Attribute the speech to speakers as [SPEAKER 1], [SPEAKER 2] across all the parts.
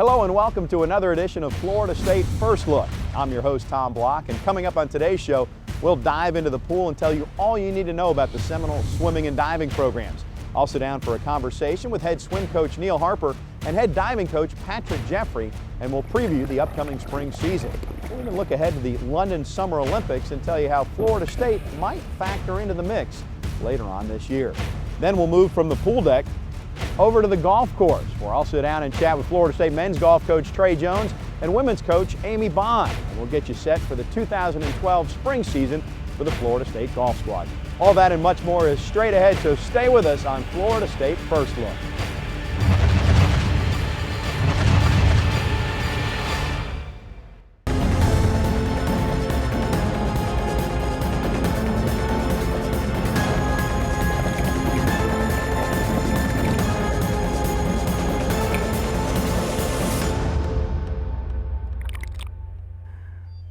[SPEAKER 1] Hello and welcome to another edition of Florida State First Look. I'm your host, Tom Block, and coming up on today's show, we'll dive into the pool and tell you all you need to know about the Seminoles swimming and diving programs. I'll sit down for a conversation with head swim coach Neil Harper and head diving coach Patrick Jeffrey, and we'll preview the upcoming spring season. We'll even look ahead to the London Summer Olympics and tell you how Florida State might factor into the mix later on this year. Then we'll move from the pool deck over to the golf course, where I'll sit down and chat with Florida State men's golf coach Trey Jones and women's coach Amy Bond. And we'll get you set for the 2012 spring season for the Florida State Golf Squad. All that and much more is straight ahead, so stay with us on Florida State First Look.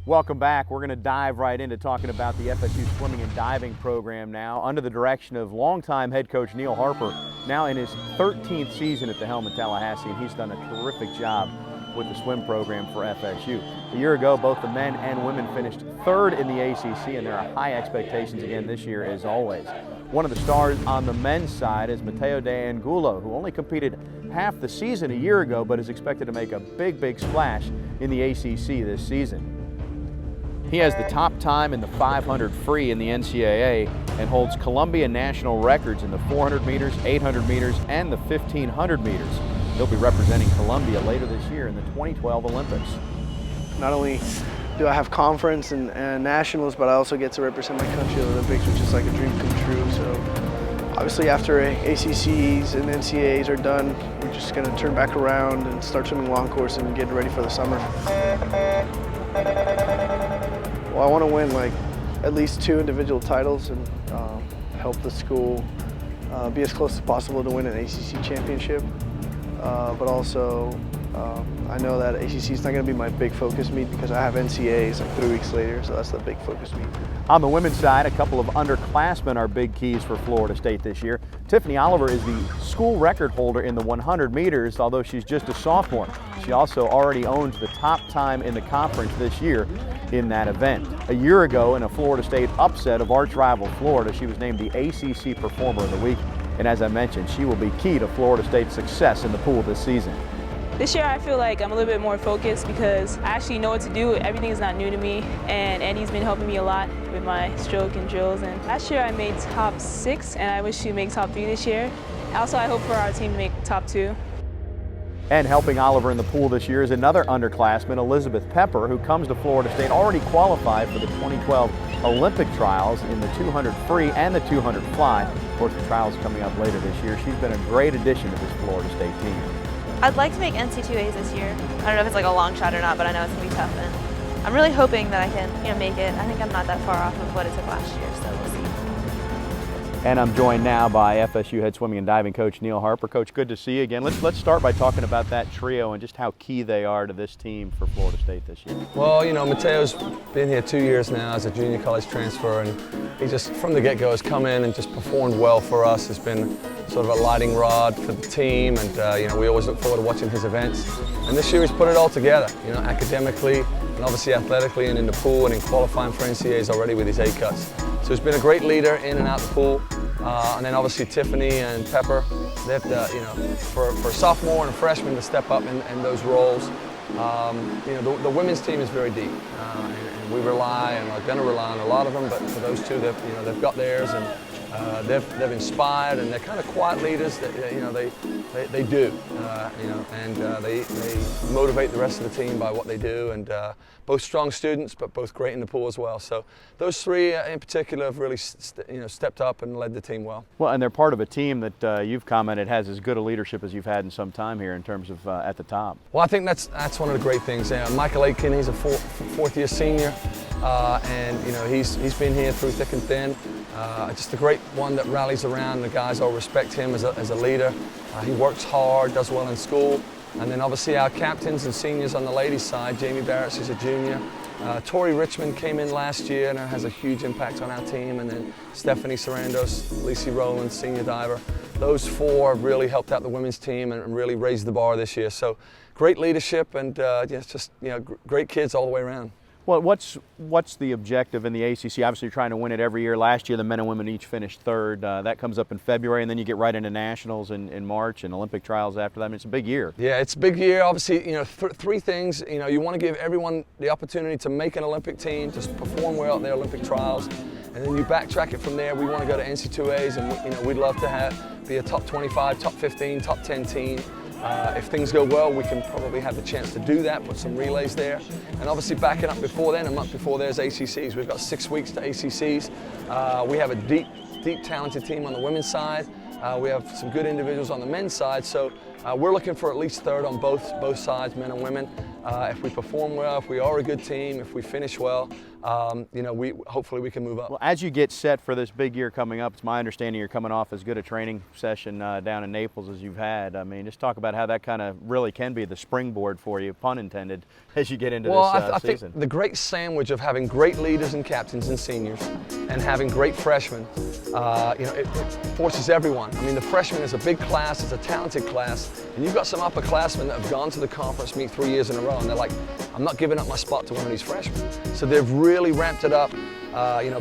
[SPEAKER 1] Welcome back. We're going to dive right into talking about the FSU swimming and diving program now under the direction of longtime head coach Neil Harper, now in his 13th season at the helm in Tallahassee, and he's done a terrific job with the swim program for FSU. A year ago, both the men and women finished third in the ACC, and there are high expectations again this year as always. One of the stars on the men's side is Mateo De Angulo, who only competed half the season a year ago, but is expected to make a big splash in the ACC this season. He has the top time in the 500 free in the NCAA and holds Columbia national records in the 400 meters, 800 meters, and the 1500 meters. He'll be representing Columbia later this year in the 2012 Olympics.
[SPEAKER 2] Not only do I have conference and nationals, but I also get to represent my country at the Olympics, which is like a dream come true. So obviously after ACCs and NCAAs are done, we're just gonna turn back around and start swimming long course and get ready for the summer. Well, I want to win like at least 2 individual titles and help the school be as close as possible to win an ACC championship. But also, I know that ACC is not going to be my big focus meet because I have NCAAs like 3 weeks later, so that's the big focus meet.
[SPEAKER 1] On the women's side, a couple of underclassmen are big keys for Florida State this year. Tiffany Oliver is the school record holder in the 100 meters, although she's just a sophomore. She also already owns the top time in the conference this year in that event. A year ago, in a Florida State upset of arch rival Florida, she was named the ACC Performer of the Week. And as I mentioned, she will be key to Florida State's success in the pool this season.
[SPEAKER 3] This year I feel like I'm a little bit more focused because I actually know what to do. Everything is not new to me, and Andy's been helping me a lot with my stroke and drills. And last year I made top 6, and I wish to make top 3 this year. Also, I hope for our team to make top 2.
[SPEAKER 1] And helping Oliver in the pool this year is another underclassman, Elizabeth Pepper, who comes to Florida State already qualified for the 2012 Olympic trials in the 200 free and the 200 fly. Of course, the trials coming up later this year. She's been a great addition to this Florida State team.
[SPEAKER 4] I'd like to make NC2As this year. I don't know if it's like a long shot or not, but I know it's going to be tough. And I'm really hoping that I can make it. I think I'm not that far off of what it took last year, so we'll see.
[SPEAKER 1] And I'm joined now by FSU head swimming and diving coach Neil Harper. Coach, good to see you again. Let's start by talking about that trio and just how key they are to this team for Florida State this year.
[SPEAKER 5] Well, you know, Mateo's been here 2 years now as a junior college transfer, and he just, from the get-go, has come in and just performed well for us. Has been sort of a lighting rod for the team, and you know, we always look forward to watching his events. And this year he's put it all together, you know, academically and obviously athletically, and in the pool and in qualifying for NCAAs already with his A cuts. So he's been a great leader in and out the pool. And then obviously Tiffany and Pepper, they've, you know, for a sophomore and a freshman to step up in those roles. You know, the women's team is very deep, and we rely and are going to rely on a lot of them. But for those two, they've got theirs, and they've inspired, and they're kind of quiet leaders. That, you know, they do, you know, and they motivate the rest of the team by what they do, and both strong students, but both great in the pool as well. So those 3 in particular have really stepped up and led the team well. Well, and they're part of a team that you've commented has as good a leadership as you've had in some time here in terms of at the top. Well, I think that's one of the great things. Michael Aitken, he's a fourth-year senior, and you know, he's been here through thick and thin. Just a great one that rallies around. The guys all respect him as a leader. He works hard, does well in school. And then obviously our captains and seniors on the ladies' side, Jamie Barrett, she's a junior. Tori Richmond came in last year and has a huge impact on our team. And then Stephanie Sarandos, Lacey Rowland, senior diver. those four really helped out the women's team and really raised the bar this year. So great leadership and it's just great kids all the way around.
[SPEAKER 1] Well, what's the objective in the ACC? Obviously, you're trying to win it every year. Last year, the men and women each finished third. That comes up in February, and then you get right into nationals in March and Olympic trials after that. I mean, it's a big year.
[SPEAKER 5] Yeah, it's a big year. Obviously, three things. You want to give everyone the opportunity to make an Olympic team, to perform well at their Olympic trials, and then you backtrack it from there. We want to go to NC2As, and we'd love to be a top 25, top 15, top 10 team. If things go well, we can probably have the chance to do that, put some relays there. And obviously backing up before then, a month before there's ACCs. We've got 6 weeks to ACCs. We have a deep talented team on the women's side. We have some good individuals on the men's side. So we're looking for at least third on both sides, men and women. If we perform well, if we are a good team, if we finish well, hopefully we can move up.
[SPEAKER 1] Well, as you get set for this big year coming up, it's my understanding you're coming off as good a training session down in Naples as you've had. I mean, just talk about how that kind of really can be the springboard for you, pun intended, as you get into this
[SPEAKER 5] I
[SPEAKER 1] season.
[SPEAKER 5] think the great sandwich of having great leaders and captains and seniors and having great freshmen, it forces everyone. I mean, the freshman is a big class, it's a talented class, and you've got some upperclassmen that have gone to the conference meet 3 years in a row, and they're like, I'm not giving up my spot to one of these freshmen. So they've really ramped it up.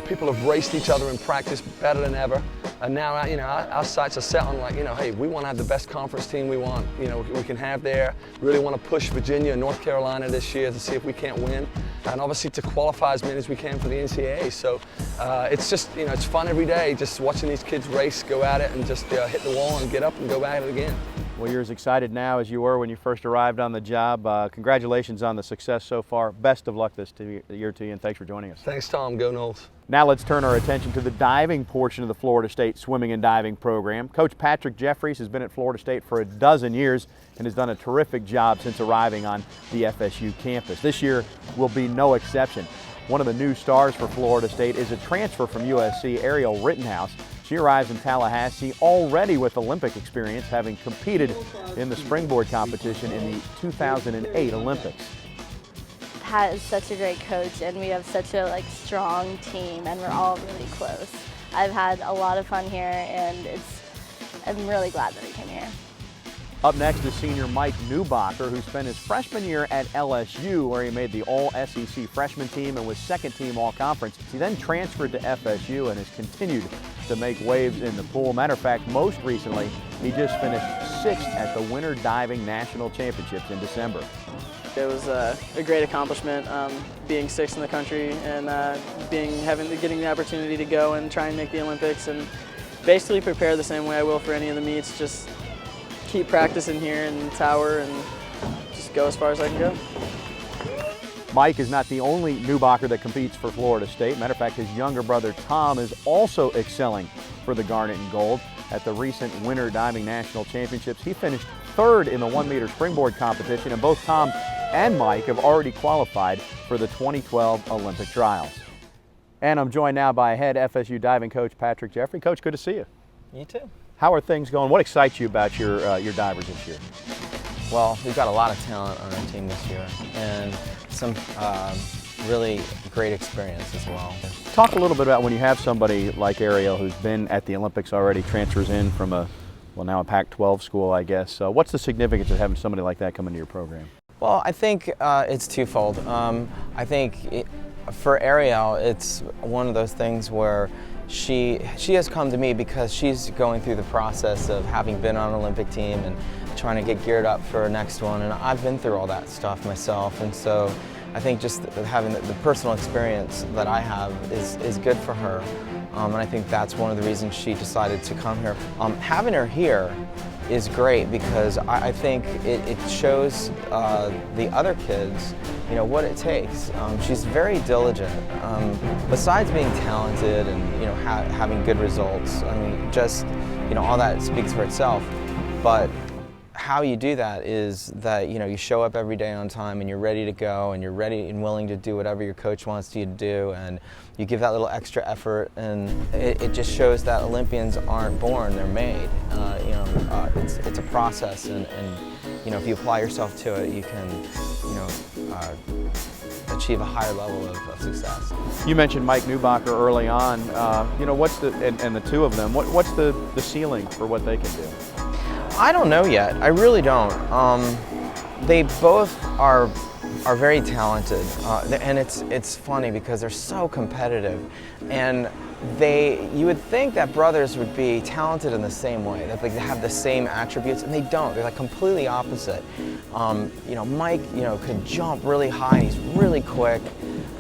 [SPEAKER 5] People have raced each other in practice better than ever. And now, our sights are set on hey, we want to have the best conference team we can have there. Really want to push Virginia and North Carolina this year to see if we can't win. And obviously to qualify as many as we can for the NCAA. So it's just, it's fun every day just watching these kids race, go at it, and just hit the wall and get up and go at it again.
[SPEAKER 1] Well, you're as excited now as you were when you first arrived on the job. Congratulations on the success so far. Best of luck this year to you, and thanks for joining us.
[SPEAKER 5] Thanks, Tom. Go Noles.
[SPEAKER 1] Now let's turn our attention to the diving portion of the Florida State swimming and diving program. Coach Patrick Jeffries has been at Florida State for a dozen years and has done a terrific job since arriving on the FSU campus. This year will be no exception. One of the new stars for Florida State is a transfer from USC, Ariel Rittenhouse. She arrives in Tallahassee already with Olympic experience, having competed in the springboard competition in the 2008 Olympics.
[SPEAKER 6] Pat is such a great coach, and we have such a strong team, and we're all really close. I've had a lot of fun here, and I'm really glad that I came here.
[SPEAKER 1] Up next is senior Mike Newbacher, who spent his freshman year at LSU, where he made the All-SEC freshman team and was second team All-Conference. He then transferred to FSU and has continued to make waves in the pool. Matter of fact, most recently, he just finished 6th at the Winter Diving National Championships in December.
[SPEAKER 2] It was a great accomplishment, being 6th in the country and getting the opportunity to go and try and make the Olympics and basically prepare the same way I will for any of the meets. Just keep practicing here in the tower and just go as far as I can go.
[SPEAKER 1] Mike is not the only Newbacher that competes for Florida State. Matter of fact, his younger brother Tom is also excelling for the Garnet and Gold. At the recent Winter Diving National Championships, he finished 3rd in the 1-meter springboard competition, and both Tom and Mike have already qualified for the 2012 Olympic trials. And I'm joined now by head FSU diving coach Patrick Jeffries. Coach, good to see you.
[SPEAKER 7] You too.
[SPEAKER 1] How are things going? What excites you about your divers this year?
[SPEAKER 7] Well, we've got a lot of talent on our team this year, and some really great experience as well.
[SPEAKER 1] Talk a little bit about when you have somebody like Ariel who's been at the Olympics already, transfers in from now a Pac-12 school, I guess. What's the significance of having somebody like that come into your program?
[SPEAKER 7] Well, I think it's twofold. I think for Ariel, it's one of those things where she has come to me because she's going through the process of having been on an Olympic team and trying to get geared up for her next one, and I've been through all that stuff myself, and so I think just having the personal experience that I have is good for her, and I think that's one of the reasons she decided to come here. Having her here is great because I think it shows the other kids, what it takes. She's very diligent. Besides being talented and having good results, I mean, just all that speaks for itself. But how you do that is that you show up every day on time and you're ready to go and you're ready and willing to do whatever your coach wants you to do, and you give that little extra effort, and it just shows that Olympians aren't born, they're made. It's a process, and if you apply yourself to it, you can achieve a higher level of success.
[SPEAKER 1] You mentioned Mike Newbacher early on. You know, what's the and the two of them? What's the ceiling for what they can do?
[SPEAKER 7] I don't know yet. I really don't. They both are very talented, and it's funny because they're so competitive, and you would think that brothers would be talented in the same way, that they have the same attributes, and they don't. They're like completely opposite. You know, Mike, you know, could jump really high, and he's really quick,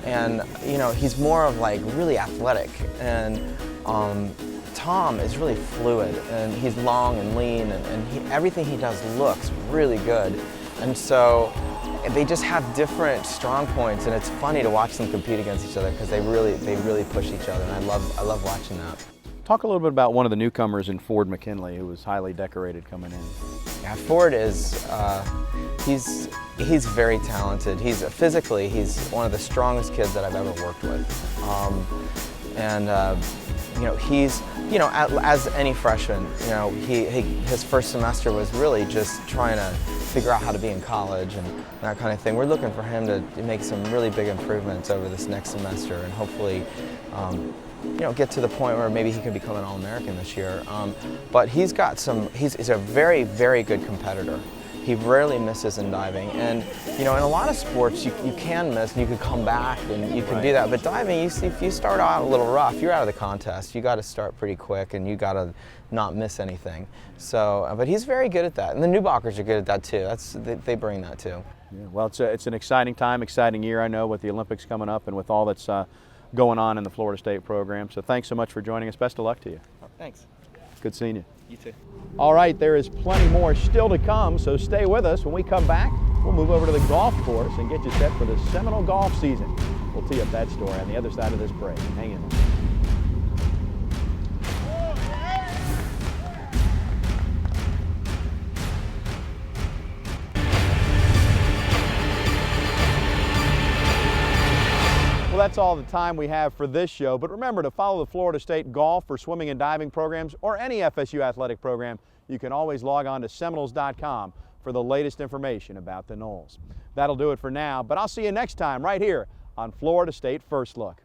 [SPEAKER 7] and you know, he's more of like really athletic, and Tom is really fluid, and he's long and lean, and everything he does looks really good, and so they just have different strong points, and it's funny to watch them compete against each other because they really push each other, and I love watching that.
[SPEAKER 1] Talk a little bit about one of the newcomers in Ford McKinley, who was highly decorated coming in.
[SPEAKER 7] Yeah, Ford is he's very talented. Physically he's one of the strongest kids that I've ever worked with, you know, he's, you know, as any freshman, you know, his first semester was really just trying to figure out how to be in college and that kind of thing. We're looking for him to make some really big improvements over this next semester, and hopefully, you know, get to the point where maybe he can become an All-American this year. But he's a very, very good competitor. He rarely misses in diving, and you know, in a lot of sports you can miss and you can come back and you can do that, but diving, if you start out a little rough, you're out of the contest. You got to start pretty quick, and you got to not miss anything. So, but he's very good at that, and the Newbachers are good at that too. They bring that too.
[SPEAKER 1] Yeah, well, it's an exciting time, exciting year, I know, with the Olympics coming up and with all that's going on in the Florida State program. So thanks so much for joining us. Best of luck to you.
[SPEAKER 7] Oh, thanks.
[SPEAKER 1] Good seeing you.
[SPEAKER 7] You too.
[SPEAKER 1] All right, there is plenty more still to come, so stay with us. When we come back, we'll move over to the golf course and get you set for the Seminole golf season. We'll tee up that story on the other side of this break. Hang in there. Well, that's all the time we have for this show, but remember to follow the Florida State golf or swimming and diving programs or any FSU athletic program. You can always log on to Seminoles.com for the latest information about the Noles. That'll do it for now, but I'll see you next time right here on Florida State First Look.